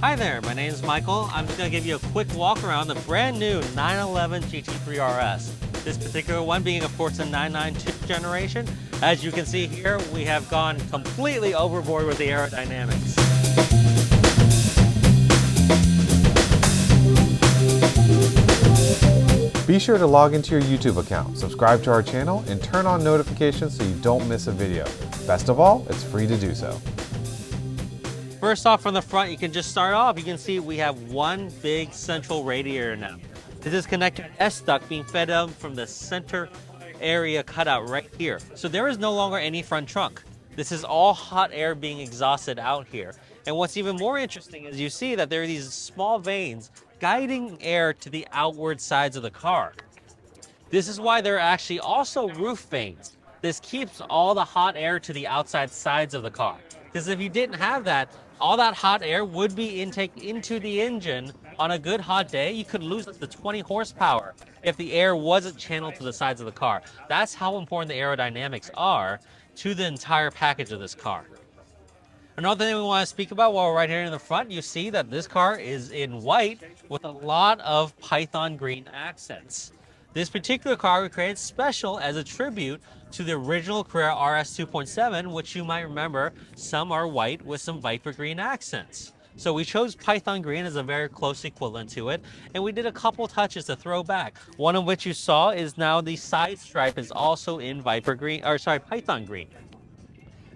Hi there, my name is Michael. I'm just going to give you a quick walk around the brand new 911 GT3 RS. This particular one being, of course, the 992 generation. As you can see here, we have gone completely overboard with the aerodynamics. Be sure to log into your YouTube account, subscribe to our channel, and turn on notifications so you don't miss a video. Best of all, it's free to do so. First off, from the front, you can just start off. You can see we have one big central radiator now. This is connected to S-duct being fed up from the center area cutout right here. So there is no longer any front trunk. This is all hot air being exhausted out here. And what's even more interesting is you see that there are these small veins guiding air to the outward sides of the car. This is why there are actually also roof veins. This keeps all the hot air to the outside sides of the car. Because if you didn't have that, all that hot air would be intake into the engine. On a good hot day, you could lose up to 20 horsepower if the air wasn't channeled to the sides of the car. That's how important the aerodynamics are to the entire package of this car. Another thing we want to speak about while we're right here in the front, you see that this car is in white with a lot of Python green accents. This particular car we created special as a tribute to the original Carrera RS 2.7, which you might remember, some are white with some Viper green accents. So we chose Python green as a very close equivalent to it, and we did a couple touches to throw back. One of which you saw is now the side stripe is also in Python green.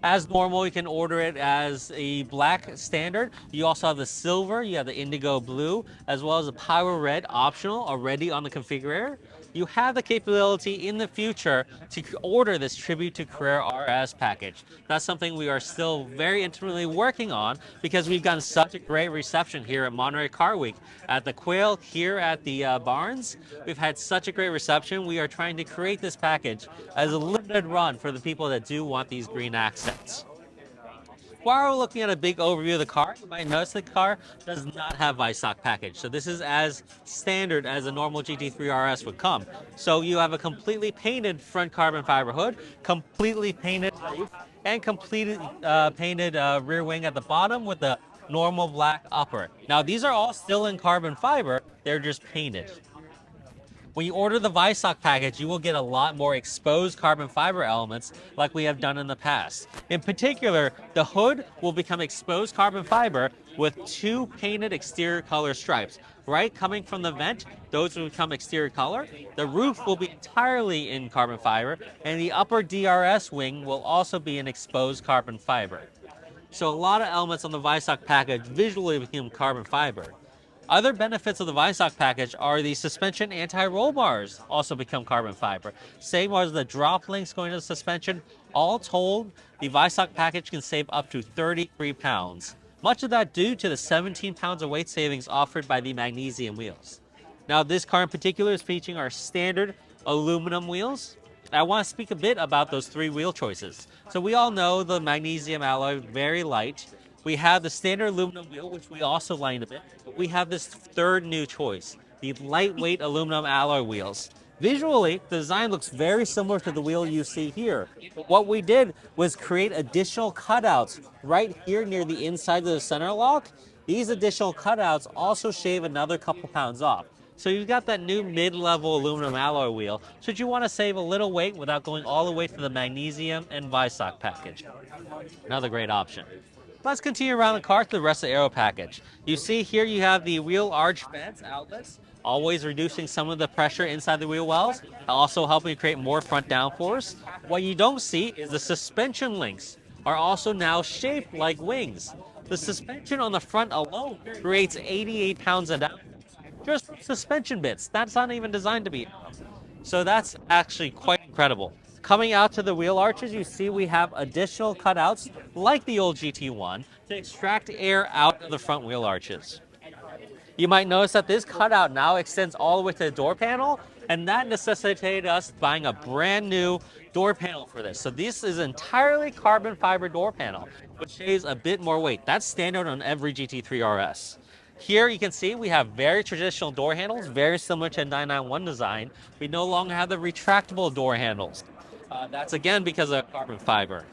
As normal, you can order it as a black standard. You also have the silver, you have the indigo blue, as well as the power red optional already on the configurator. You have the capability in the future to order this tribute to Carrera RS package. That's something we are still very intimately working on because we've gotten such a great reception here at Monterey Car Week. At the Quail, here at the Barns, we've had such a great reception. We are trying to create this package as a limited run for the people that do want these green accents. While we're looking at a big overview of the car, you might notice the car does not have Weissach Package. So this is as standard as a normal GT3 RS would come. So you have a completely painted front carbon fiber hood, completely painted roof, and completely painted rear wing at the bottom with the normal black upper. Now these are all still in carbon fiber, they're just painted. When you order the Weissach package, you will get a lot more exposed carbon fiber elements like we have done in the past. In particular, the hood will become exposed carbon fiber with two painted exterior color stripes. Right coming from the vent, those will become exterior color. The roof will be entirely in carbon fiber, and the upper DRS wing will also be in exposed carbon fiber. So a lot of elements on the Weissach package visually become carbon fiber. Other benefits of the Weissach package are the suspension anti-roll bars also become carbon fiber. Same as the drop links going to the suspension. All told, the Weissach package can save up to 33 pounds. Much of that due to the 17 pounds of weight savings offered by the magnesium wheels. Now this car in particular is featuring our standard aluminum wheels. I want to speak a bit about those three wheel choices. So we all know the magnesium alloy, very light. We have the standard aluminum wheel, which we also lined a bit. We have this third new choice, the lightweight aluminum alloy wheels. Visually, the design looks very similar to the wheel you see here. But what we did was create additional cutouts right here near the inside of the center lock. These additional cutouts also shave another couple pounds off. So you've got that new mid-level aluminum alloy wheel, should you want to save a little weight without going all the way to the magnesium and Weissach package. Another great option. Let's continue around the car to the rest of the aero package. You see here you have the wheel arch vents outlets, always reducing some of the pressure inside the wheel wells, also helping create more front downforce. What you don't see is the suspension links are also now shaped like wings. The suspension on the front alone creates 88 pounds of downforce. Just suspension bits. That's not even designed to be. So that's actually quite incredible. Coming out to the wheel arches, you see we have additional cutouts like the old GT1 to extract air out of the front wheel arches. You might notice that this cutout now extends all the way to the door panel, and that necessitated us buying a brand new door panel for this. So this is entirely carbon fiber door panel, which shaves a bit more weight. That's standard on every GT3 RS. Here you can see we have very traditional door handles, very similar to the 991 design. We no longer have the retractable door handles. That's again because of carbon fiber.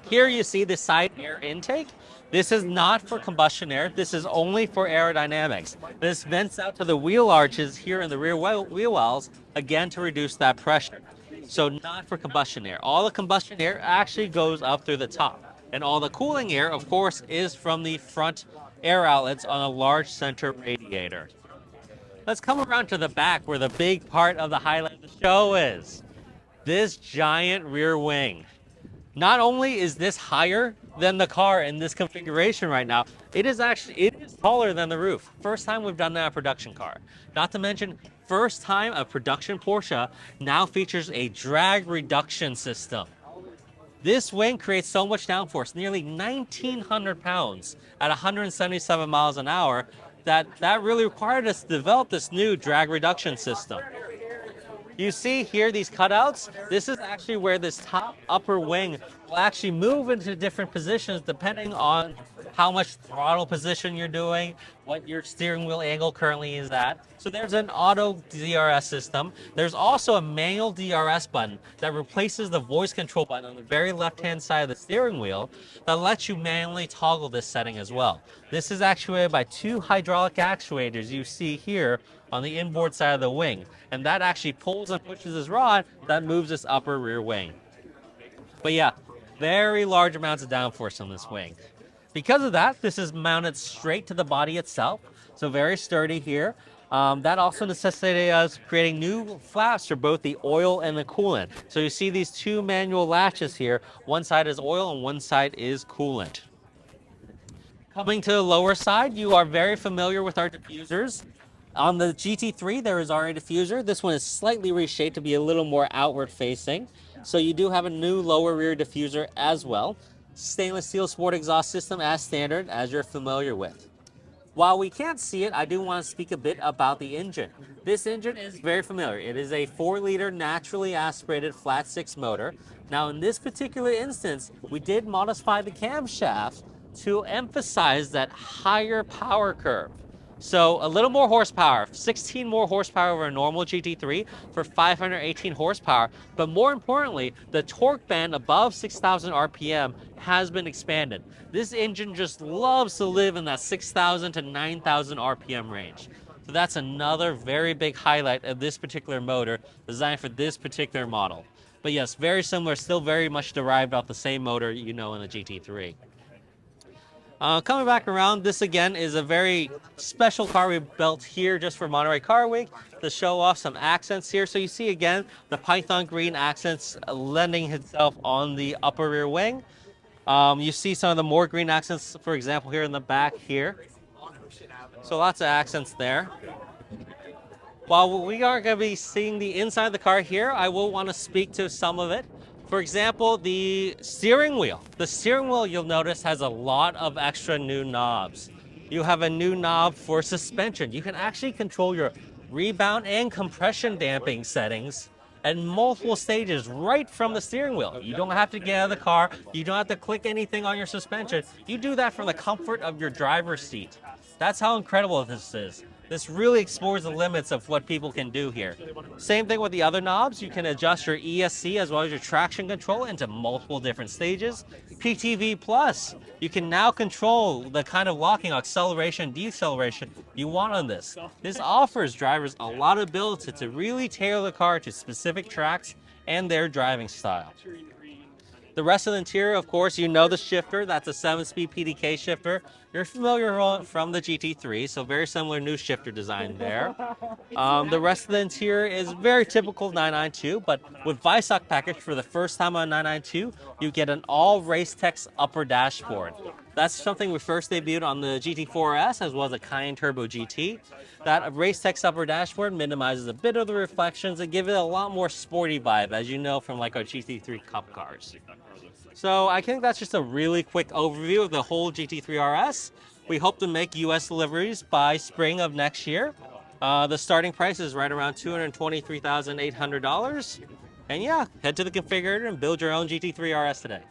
Here you see the side air intake. This is not for combustion air. This is only for aerodynamics. This vents out to the wheel arches here in the rear wheel wells, again to reduce that pressure. So not for combustion air. All the combustion air actually goes up through the top. And all the cooling air, of course, is from the front air outlets on a large center radiator. Let's come around to the back where the big part of the highlight of the show is. This giant rear wing. Not only is this higher than the car in this configuration right now, it is taller than the roof. First time we've done that in a production car. Not to mention, first time a production Porsche now features a drag reduction system. This wing creates so much downforce, nearly 1,900 pounds at 177 miles an hour, that really required us to develop this new drag reduction system. You see here these cutouts. This is actually where this top upper wing will actually move into different positions depending on how much throttle position you're doing, what your steering wheel angle currently is at. So there's an auto DRS system. There's also a manual DRS button that replaces the voice control button on the very left-hand side of the steering wheel that lets you manually toggle this setting as well. This is actuated by two hydraulic actuators you see here on the inboard side of the wing, and that actually pulls and pushes this rod that moves this upper rear wing. But yeah, very large amounts of downforce on this wing. Because of that, this is mounted straight to the body itself, so very sturdy here. That also necessitated us creating new flaps for both the oil and the coolant. So you see these two manual latches here. One side is oil and one side is coolant. Coming to the lower side, you are very familiar with our diffusers. On the GT3, there is already a diffuser. This one is slightly reshaped to be a little more outward facing. So you do have a new lower rear diffuser as well. Stainless steel sport exhaust system as standard, as you're familiar with. While we can't see it, I do want to speak a bit about the engine. This engine is very familiar. It is a 4-liter naturally aspirated flat 6 motor. Now in this particular instance, we did modify the camshaft to emphasize that higher power curve. So a little more horsepower, 16 more horsepower over a normal GT3 for 518 horsepower. But more importantly, the torque band above 6,000 RPM has been expanded. This engine just loves to live in that 6,000 to 9,000 RPM range. So that's another very big highlight of this particular motor designed for this particular model. But yes, very similar, still very much derived off the same motor you know in the GT3. Coming back around, this again is a very special car we built here just for Monterey Car Week to show off some accents here. So you see again the Python green accents lending itself on the upper rear wing. You see some of the more green accents, for example, here in the back here. So lots of accents there. While we aren't going to be seeing the inside of the car here, I will want to speak to some of it. For example, the steering wheel. The steering wheel, you'll notice, has a lot of extra new knobs. You have a new knob for suspension. You can actually control your rebound and compression damping settings at multiple stages right from the steering wheel. You don't have to get out of the car. You don't have to click anything on your suspension. You do that from the comfort of your driver's seat. That's how incredible this is. This really explores the limits of what people can do here. Same thing with the other knobs. You can adjust your ESC as well as your traction control into multiple different stages. PTV Plus, you can now control the kind of locking, acceleration, deceleration you want on this. This offers drivers a lot of ability to really tailor the car to specific tracks and their driving style. The rest of the interior, of course, you know the shifter. That's a 7-speed PDK shifter. You're familiar from the GT3, so very similar new shifter design there. The rest of the interior is very typical 992, but with Weissach Package, for the first time on 992, you get an all Racetex upper dashboard. That's something we first debuted on the GT3 RS as well as a Cayenne Turbo GT. That Racetex upper dashboard minimizes a bit of the reflections and gives it a lot more sporty vibe, as you know from like our GT3 Cup cars. So I think that's just a really quick overview of the whole GT3 RS. We hope to make US deliveries by spring of next year. The starting price is right around $223,800. And yeah, head to the configurator and build your own GT3 RS today.